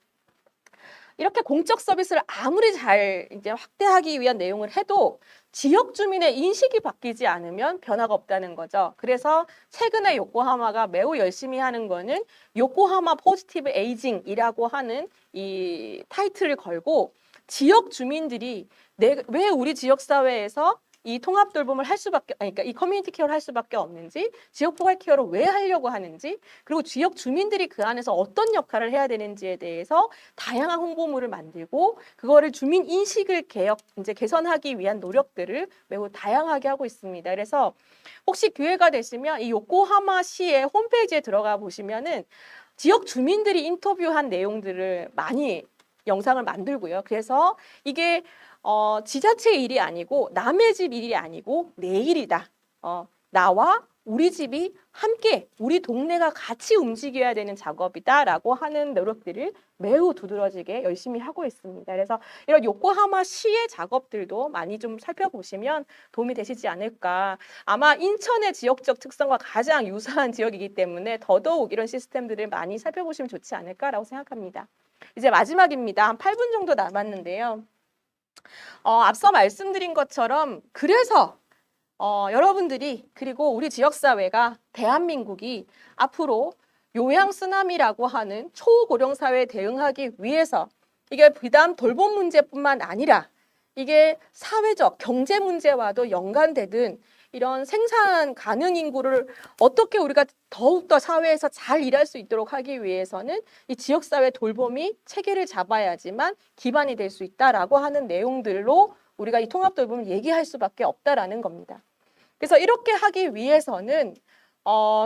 이렇게 공적 서비스를 아무리 잘 이제 확대하기 위한 내용을 해도 지역 주민의 인식이 바뀌지 않으면 변화가 없다는 거죠. 그래서 최근에 요코하마가 매우 열심히 하는 거는 요코하마 포지티브 에이징이라고 하는 이 타이틀을 걸고 지역 주민들이 왜 우리 지역 사회에서 이 통합 돌봄을 할 수밖에, 그러니까 이 커뮤니티 케어를 할 수밖에 없는지, 지역 포괄 케어를 왜 하려고 하는지, 그리고 지역 주민들이 그 안에서 어떤 역할을 해야 되는지에 대해서 다양한 홍보물을 만들고 그거를 주민 인식을 개선하기 위한 노력들을 매우 다양하게 하고 있습니다. 그래서 혹시 기회가 되시면 이 요코하마시의 홈페이지에 들어가 보시면은 지역 주민들이 인터뷰한 내용들을 많이 영상을 만들고요. 그래서 이게 지자체의 일이 아니고 남의 집 일이 아니고 내 일이다. 나와 우리 집이 함께 우리 동네가 같이 움직여야 되는 작업이다라고 하는 노력들을 매우 두드러지게 열심히 하고 있습니다. 그래서 이런 요코하마 시의 작업들도 많이 좀 살펴보시면 도움이 되시지 않을까. 아마 인천의 지역적 특성과 가장 유사한 지역이기 때문에 더더욱 이런 시스템들을 많이 살펴보시면 좋지 않을까라고 생각합니다. 이제 마지막입니다. 한 8분 정도 남았는데요. 앞서 말씀드린 것처럼 그래서 여러분들이 그리고 우리 지역사회가 대한민국이 앞으로 요양 쓰나미라고 하는 초고령 사회에 대응하기 위해서 이게 비단 돌봄 문제뿐만 아니라 이게 사회적 경제 문제와도 연관되든 이런 생산 가능 인구를 어떻게 우리가 더욱더 사회에서 잘 일할 수 있도록 하기 위해서는 이 지역사회 돌봄이 체계를 잡아야지만 기반이 될 수 있다라고 하는 내용들로 우리가 이 통합 돌봄을 얘기할 수밖에 없다라는 겁니다. 그래서 이렇게 하기 위해서는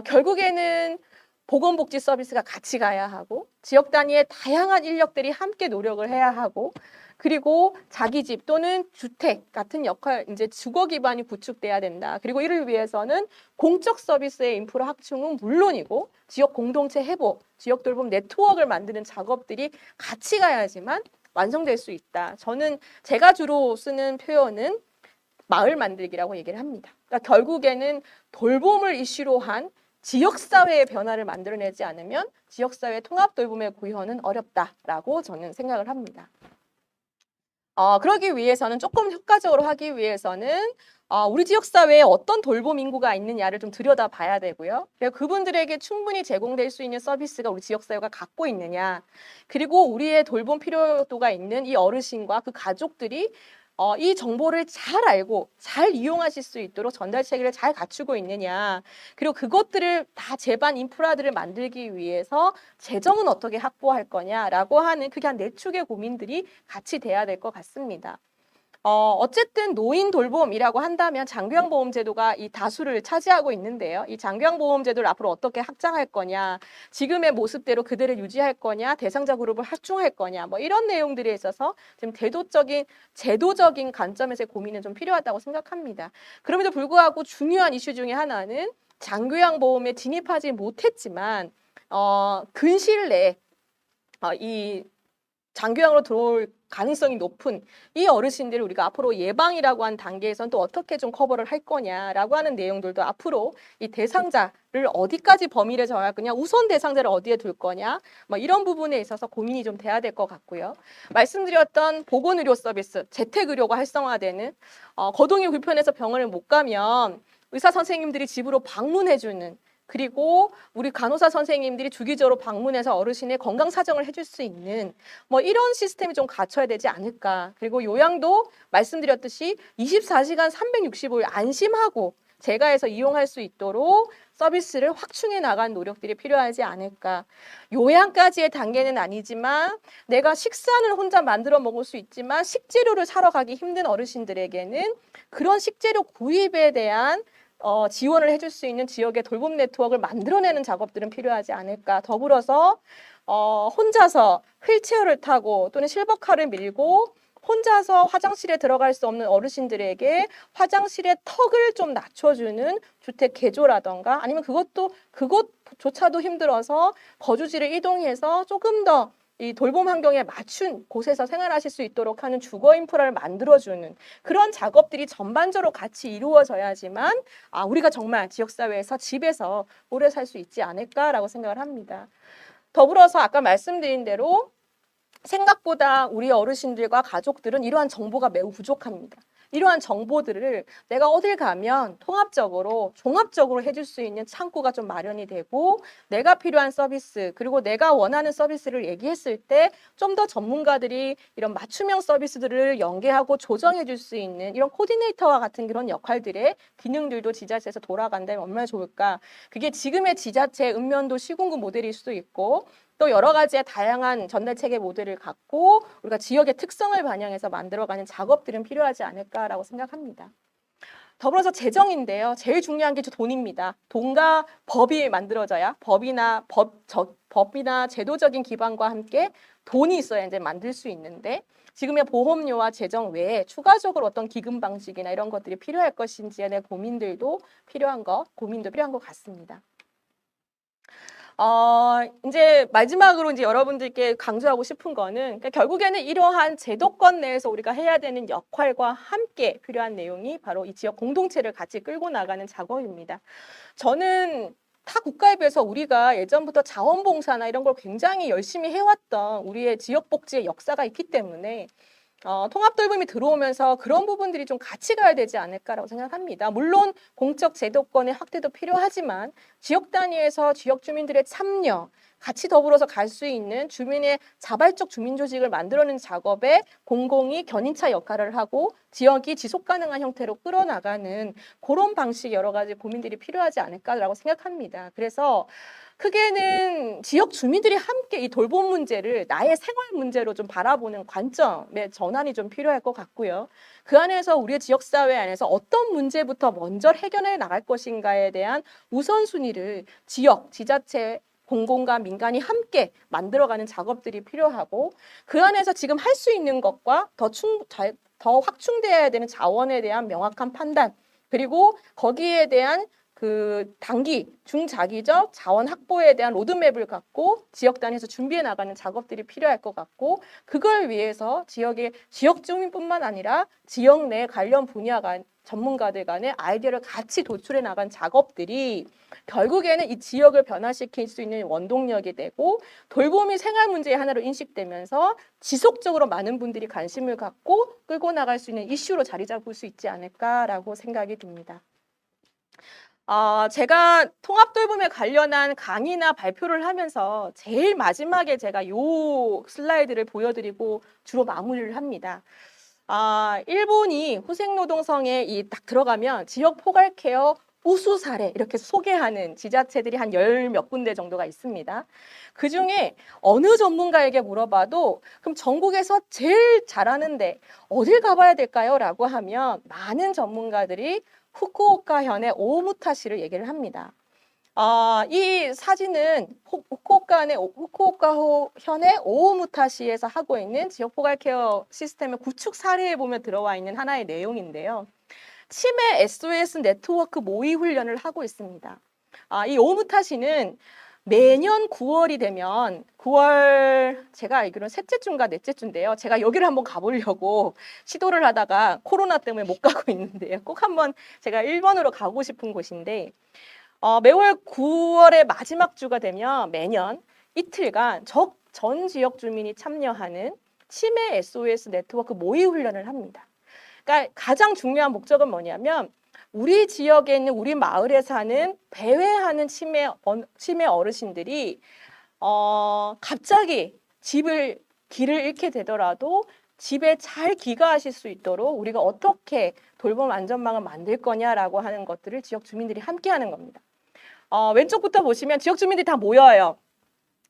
결국에는 보건복지 서비스가 같이 가야 하고 지역 단위의 다양한 인력들이 함께 노력을 해야 하고 그리고 자기 집 또는 주택 같은 역할, 이제 주거 기반이 구축돼야 된다. 그리고 이를 위해서는 공적 서비스의 인프라 확충은 물론이고 지역 공동체 회복, 지역 돌봄 네트워크를 만드는 작업들이 같이 가야지만 완성될 수 있다. 저는 제가 주로 쓰는 표현은 마을 만들기라고 얘기를 합니다. 그러니까 결국에는 돌봄을 이슈로 한 지역사회의 변화를 만들어내지 않으면 지역사회 통합 돌봄의 구현은 어렵다라고 저는 생각을 합니다. 그러기 위해서는 조금 효과적으로 하기 위해서는 우리 지역사회에 어떤 돌봄 인구가 있느냐를 좀 들여다봐야 되고요. 그리고 그분들에게 충분히 제공될 수 있는 서비스가 우리 지역사회가 갖고 있느냐. 그리고 우리의 돌봄 필요도가 있는 이 어르신과 그 가족들이 이 정보를 잘 알고 잘 이용하실 수 있도록 전달 체계를 잘 갖추고 있느냐. 그리고 그것들을 다 제반 인프라들을 만들기 위해서 재정은 어떻게 확보할 거냐라고 하는 그게 한 네 축의 고민들이 같이 돼야 될 것 같습니다. 어쨌든 노인 돌봄이라고 한다면 장기형보험제도가 이 다수를 차지하고 있는데요. 이 장기형보험제도를 앞으로 어떻게 확장할 거냐, 지금의 모습대로 그대로 유지할 거냐, 대상자 그룹을 확충할 거냐, 뭐 이런 내용들에 있어서 지금 제도적인 관점에서의 고민은 좀 필요하다고 생각합니다. 그럼에도 불구하고 중요한 이슈 중에 하나는 장기형보험에 진입하지 못했지만 근시일 내에 이 장기형으로 들어올 가능성이 높은 이 어르신들을 우리가 앞으로 예방이라고 한 단계에서는 또 어떻게 좀 커버를 할 거냐라고 하는 내용들도 앞으로 이 대상자를 어디까지 범위를 정할 거냐, 우선 대상자를 어디에 둘 거냐, 뭐 이런 부분에 있어서 고민이 좀 돼야 될 것 같고요. 말씀드렸던 보건의료 서비스, 재택의료가 활성화되는 거동이 불편해서 병원을 못 가면 의사 선생님들이 집으로 방문해주는, 그리고 우리 간호사 선생님들이 주기적으로 방문해서 어르신의 건강 사정을 해줄 수 있는 뭐 이런 시스템이 좀 갖춰야 되지 않을까. 그리고 요양도 말씀드렸듯이 24시간 365일 안심하고 제가해서 이용할 수 있도록 서비스를 확충해 나간 노력들이 필요하지 않을까. 요양까지의 단계는 아니지만 내가 식사는 혼자 만들어 먹을 수 있지만 식재료를 사러 가기 힘든 어르신들에게는 그런 식재료 구입에 대한 지원을 해줄 수 있는 지역의 돌봄 네트워크를 만들어내는 작업들은 필요하지 않을까. 더불어서 혼자서 휠체어를 타고 또는 실버카를 밀고 혼자서 화장실에 들어갈 수 없는 어르신들에게 화장실의 턱을 좀 낮춰주는 주택 개조라던가, 아니면 그것조차도 힘들어서 거주지를 이동해서 조금 더 이 돌봄 환경에 맞춘 곳에서 생활하실 수 있도록 하는 주거 인프라를 만들어주는 그런 작업들이 전반적으로 같이 이루어져야지만 우리가 정말 지역사회에서 집에서 오래 살 수 있지 않을까라고 생각을 합니다. 더불어서 아까 말씀드린 대로 생각보다 우리 어르신들과 가족들은 이러한 정보가 매우 부족합니다. 이러한 정보들을 내가 어딜 가면 통합적으로, 종합적으로 해줄 수 있는 창구가 좀 마련이 되고, 내가 필요한 서비스, 그리고 내가 원하는 서비스를 얘기했을 때 좀 더 전문가들이 이런 맞춤형 서비스들을 연계하고 조정해 줄 수 있는 이런 코디네이터와 같은 그런 역할들의 기능들도 지자체에서 돌아간다면 얼마나 좋을까. 그게 지금의 지자체 읍면도 시군구 모델일 수도 있고, 또 여러 가지의 다양한 전달 체계 모델을 갖고 우리가 지역의 특성을 반영해서 만들어가는 작업들은 필요하지 않을까라고 생각합니다. 더불어서 재정인데요. 제일 중요한 게 돈입니다. 돈과 법이 만들어져야 법이나 제도적인 기반과 함께 돈이 있어야 이제 만들 수 있는데, 지금의 보험료와 재정 외에 추가적으로 어떤 기금 방식이나 이런 것들이 필요할 것인지에 대한 고민도 필요한 것 같습니다. 이제 마지막으로 이제 여러분들께 강조하고 싶은 거는, 그러니까 결국에는 이러한 제도권 내에서 우리가 해야 되는 역할과 함께 필요한 내용이 바로 이 지역 공동체를 같이 끌고 나가는 작업입니다. 저는 타 국가에 비해서 우리가 예전부터 자원봉사나 이런 걸 굉장히 열심히 해왔던 우리의 지역복지의 역사가 있기 때문에 통합돌봄이 들어오면서 그런 부분들이 좀 같이 가야 되지 않을까라고 생각합니다. 물론 공적 제도권의 확대도 필요하지만 지역 단위에서 지역 주민들의 참여, 같이 더불어서 갈 수 있는 주민의 자발적 주민조직을 만들어내는 작업에 공공이 견인차 역할을 하고 지역이 지속가능한 형태로 끌어나가는 그런 방식 여러 가지 고민들이 필요하지 않을까라고 생각합니다. 그래서 크게는 지역 주민들이 함께 이 돌봄 문제를 나의 생활 문제로 좀 바라보는 관점의 전환이 좀 필요할 것 같고요. 그 안에서 우리의 지역사회 안에서 어떤 문제부터 먼저 해결해 나갈 것인가에 대한 우선순위를 지역, 지자체, 공공과 민간이 함께 만들어가는 작업들이 필요하고, 그 안에서 지금 할 수 있는 것과 더 확충되어야 되는 자원에 대한 명확한 판단, 그리고 거기에 대한 그 단기, 중장기적 자원 확보에 대한 로드맵을 갖고 지역 단위에서 준비해 나가는 작업들이 필요할 것 같고, 그걸 위해서 지역의 지역 주민뿐만 아니라 지역 내 관련 분야 간 전문가들 간의 아이디어를 같이 도출해 나간 작업들이 결국에는 이 지역을 변화시킬 수 있는 원동력이 되고, 돌봄이 생활 문제의 하나로 인식되면서 지속적으로 많은 분들이 관심을 갖고 끌고 나갈 수 있는 이슈로 자리 잡을 수 있지 않을까라고 생각이 듭니다. 제가 통합돌봄에 관련한 강의나 발표를 하면서 제일 마지막에 제가 요 슬라이드를 보여드리고 주로 마무리를 합니다. 일본이 후생노동성에 딱 들어가면 지역 포괄 케어 우수 사례 이렇게 소개하는 지자체들이 한 열 몇 군데 정도가 있습니다. 그중에 어느 전문가에게 물어봐도 그럼 전국에서 제일 잘하는데 어딜 가봐야 될까요? 라고 하면 많은 전문가들이 후쿠오카현의 오무타시를 얘기를 합니다. 이 사진은 후쿠오카현의 오오무타시에서 하고 있는 지역 포괄 케어 시스템의 구축 사례에 보면 들어와 있는 하나의 내용인데요. 치매 SOS 네트워크 모의 훈련을 하고 있습니다. 이 오무타시는 매년 9월이 되면 9월 제가 알기로는 셋째 주인가 넷째 주인데요. 제가 여기를 한번 가보려고 시도를 하다가 코로나 때문에 못 가고 있는데요. 꼭 한번 제가 일본으로 가고 싶은 곳인데 매월 9월의 마지막 주가 되면 매년 이틀간 전 지역 주민이 참여하는 치매 SOS 네트워크 모의 훈련을 합니다. 그러니까 가장 중요한 목적은 뭐냐면 우리 지역에 있는 우리 마을에 사는 배회하는 치매 어르신들이 갑자기 길을 잃게 되더라도 집에 잘 귀가하실 수 있도록 우리가 어떻게 돌봄 안전망을 만들 거냐라고 하는 것들을 지역 주민들이 함께 하는 겁니다. 왼쪽부터 보시면 지역 주민들이 다 모여요.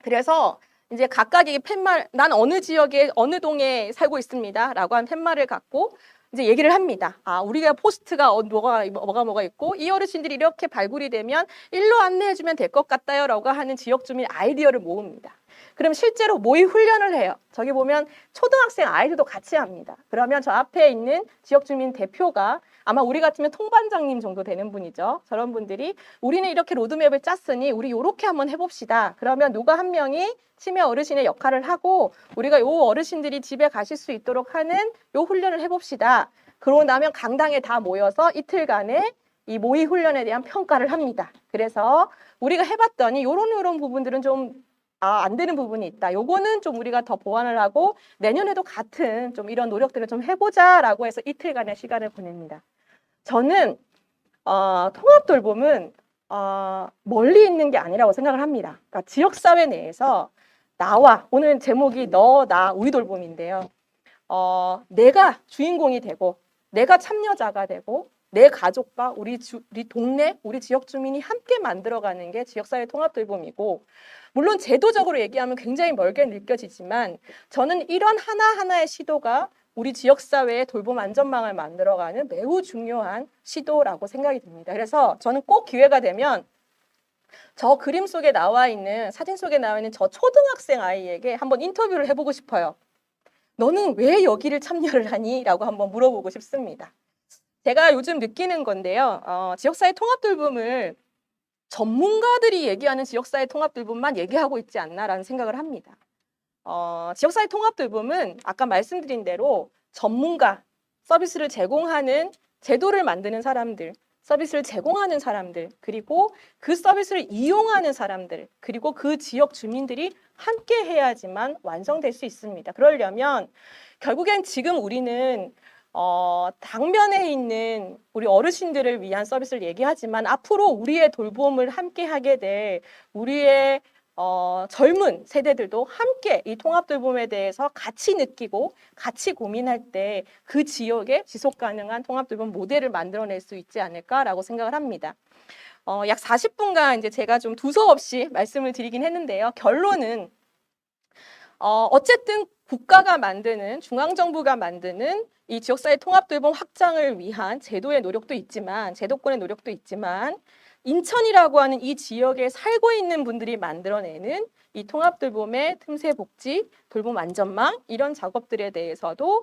그래서 이제 각각이 팻말, 난 어느 지역에 어느 동에 살고 있습니다 라고 한 팻말을 갖고 이제 얘기를 합니다. 우리가 포스트가 뭐가 있고 이 어르신들이 이렇게 발굴이 되면 일로 안내해주면 될 것 같아요 라고 하는 지역 주민 아이디어를 모읍니다. 그럼 실제로 모의 훈련을 해요. 저기 보면 초등학생 아이들도 같이 합니다. 그러면 저 앞에 있는 지역 주민 대표가 아마 우리 같으면 통반장님 정도 되는 분이죠. 저런 분들이 우리는 이렇게 로드맵을 짰으니 우리 이렇게 한번 해봅시다. 그러면 누가 한 명이 치매 어르신의 역할을 하고 우리가 요 어르신들이 집에 가실 수 있도록 하는 요 훈련을 해봅시다. 그러고 나면 강당에 다 모여서 이틀간의 이 모의 훈련에 대한 평가를 합니다. 그래서 우리가 해봤더니 요런 부분들은 좀 안 되는 부분이 있다. 요거는 좀 우리가 더 보완을 하고 내년에도 같은 좀 이런 노력들을 좀 해보자라고 해서 이틀간의 시간을 보냅니다. 저는 통합돌봄은 멀리 있는 게 아니라고 생각을 합니다. 그러니까 지역사회 내에서 나와, 오늘 제목이 너, 나, 우리 돌봄인데요. 내가 주인공이 되고 내가 참여자가 되고 내 가족과 우리 동네, 우리 지역 주민이 함께 만들어가는 게 지역사회 통합돌봄이고 물론 제도적으로 얘기하면 굉장히 멀게 느껴지지만 저는 이런 하나하나의 시도가 우리 지역사회의 돌봄 안전망을 만들어가는 매우 중요한 시도라고 생각이 듭니다. 그래서 저는 꼭 기회가 되면 저 그림 속에 나와 있는 사진 속에 나와 있는 저 초등학생 아이에게 한번 인터뷰를 해보고 싶어요. 너는 왜 여기를 참여를 하니? 라고 한번 물어보고 싶습니다. 제가 요즘 느끼는 건데요. 지역사회 통합돌봄을 전문가들이 얘기하는 지역사회 통합돌봄만 얘기하고 있지 않나라는 생각을 합니다. 지역사회 통합돌봄은 아까 말씀드린 대로 전문가, 서비스를 제공하는 제도를 만드는 사람들, 서비스를 제공하는 사람들, 그리고 그 서비스를 이용하는 사람들, 그리고 그 지역 주민들이 함께 해야지만 완성될 수 있습니다. 그러려면 결국엔 지금 우리는 당면에 있는 우리 어르신들을 위한 서비스를 얘기하지만 앞으로 우리의 돌봄을 함께 하게 될 우리의 젊은 세대들도 함께 이 통합돌봄에 대해서 같이 느끼고 같이 고민할 때 그 지역에 지속 가능한 통합돌봄 모델을 만들어낼 수 있지 않을까라고 생각을 합니다. 약 40분간 이제 제가 좀 두서없이 말씀을 드리긴 했는데요. 결론은 어쨌든 국가가 만드는 중앙정부가 만드는 이 지역사회 통합돌봄 확장을 위한 제도의 노력도 있지만 제도권의 노력도 있지만 인천이라고 하는 이 지역에 살고 있는 분들이 만들어내는 이 통합돌봄의 틈새 복지, 돌봄 안전망 이런 작업들에 대해서도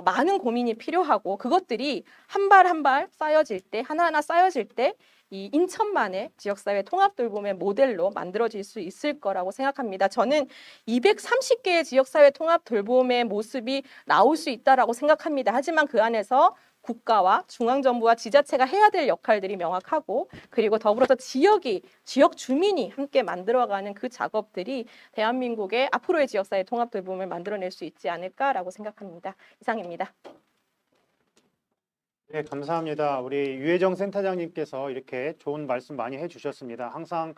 많은 고민이 필요하고 그것들이 한 발 한 발 쌓여질 때 하나하나 쌓여질 때 이 인천만의 지역사회 통합돌봄의 모델로 만들어질 수 있을 거라고 생각합니다. 저는 230개의 지역사회 통합돌봄의 모습이 나올 수 있다라고 생각합니다. 하지만 그 안에서 국가와 중앙정부와 지자체가 해야 될 역할들이 명확하고 그리고 더불어서 지역 주민이 함께 만들어가는 그 작업들이 대한민국의 앞으로의 지역사회 통합돌봄을 만들어낼 수 있지 않을까라고 생각합니다. 이상입니다. 네, 감사합니다. 우리 유혜정 센터장님께서 이렇게 좋은 말씀 많이 해주셨습니다. 항상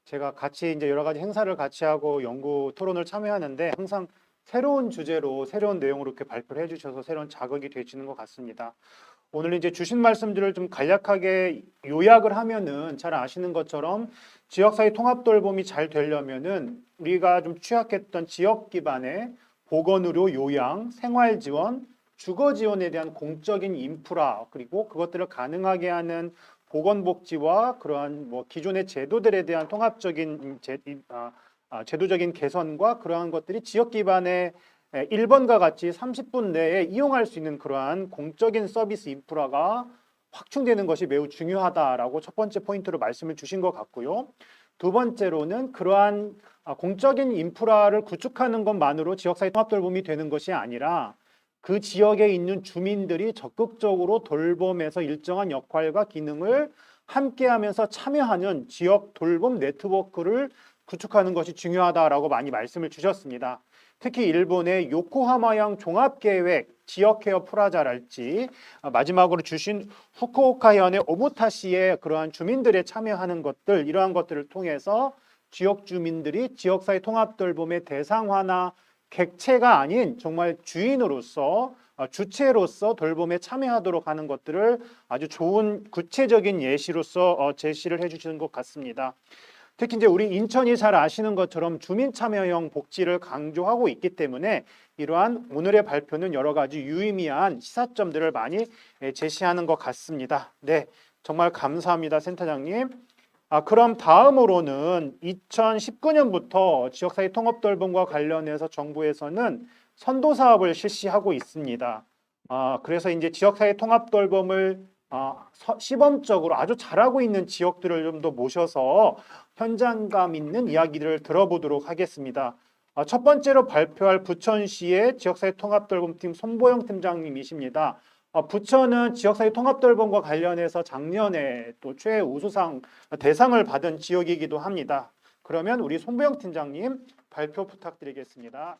제가 같이 이제 여러 가지 행사를 같이 하고 연구 토론을 참여하는데 항상 새로운 주제로 새로운 내용으로 이렇게 발표를 해주셔서 새로운 자극이 되시는 것 같습니다. 오늘 이제 주신 말씀들을 좀 간략하게 요약을 하면은 잘 아시는 것처럼 지역사회 통합 돌봄이 잘 되려면은 우리가 좀 취약했던 지역 기반의 보건의료, 요양, 생활 지원, 주거 지원에 대한 공적인 인프라 그리고 그것들을 가능하게 하는 보건복지와 그러한 뭐 기존의 제도들에 대한 통합적인 제도적인 개선과 그러한 것들이 지역 기반의 1번과 같이 30분 내에 이용할 수 있는 그러한 공적인 서비스 인프라가 확충되는 것이 매우 중요하다라고 첫 번째 포인트로 말씀을 주신 것 같고요. 두 번째로는 그러한 공적인 인프라를 구축하는 것만으로 지역사회 통합 돌봄이 되는 것이 아니라 그 지역에 있는 주민들이 적극적으로 돌봄에서 일정한 역할과 기능을 함께하면서 참여하는 지역 돌봄 네트워크를 구축하는 것이 중요하다라고 많이 말씀을 주셨습니다. 특히 일본의 요코하마형 종합계획 지역케어 프라자랄지 마지막으로 주신 후쿠오카현의 오모타시의 그러한 주민들의 참여하는 것들 이러한 것들을 통해서 지역 주민들이 지역사회 통합돌봄의 대상화나 객체가 아닌 정말 주인으로서 주체로서 돌봄에 참여하도록 하는 것들을 아주 좋은 구체적인 예시로서 제시를 해주시는 것 같습니다. 특히 이제 우리 인천이 잘 아시는 것처럼 주민 참여형 복지를 강조하고 있기 때문에 이러한 오늘의 발표는 여러 가지 유의미한 시사점들을 많이 제시하는 것 같습니다. 네, 정말 감사합니다, 센터장님. 그럼 다음으로는 2019년부터 지역사회 통합돌봄과 관련해서 정부에서는 선도 사업을 실시하고 있습니다. 그래서 이제 지역사회 통합돌봄을 시범적으로 아주 잘하고 있는 지역들을 좀 더 모셔서 현장감 있는 이야기를 들어보도록 하겠습니다. 첫 번째로 발표할 부천시의 지역사회 통합돌봄팀 손보영 팀장님이십니다. 부천은 지역사회 통합돌봄과 관련해서 작년에 또 최우수상 대상을 받은 지역이기도 합니다. 그러면 우리 손보영 팀장님 발표 부탁드리겠습니다.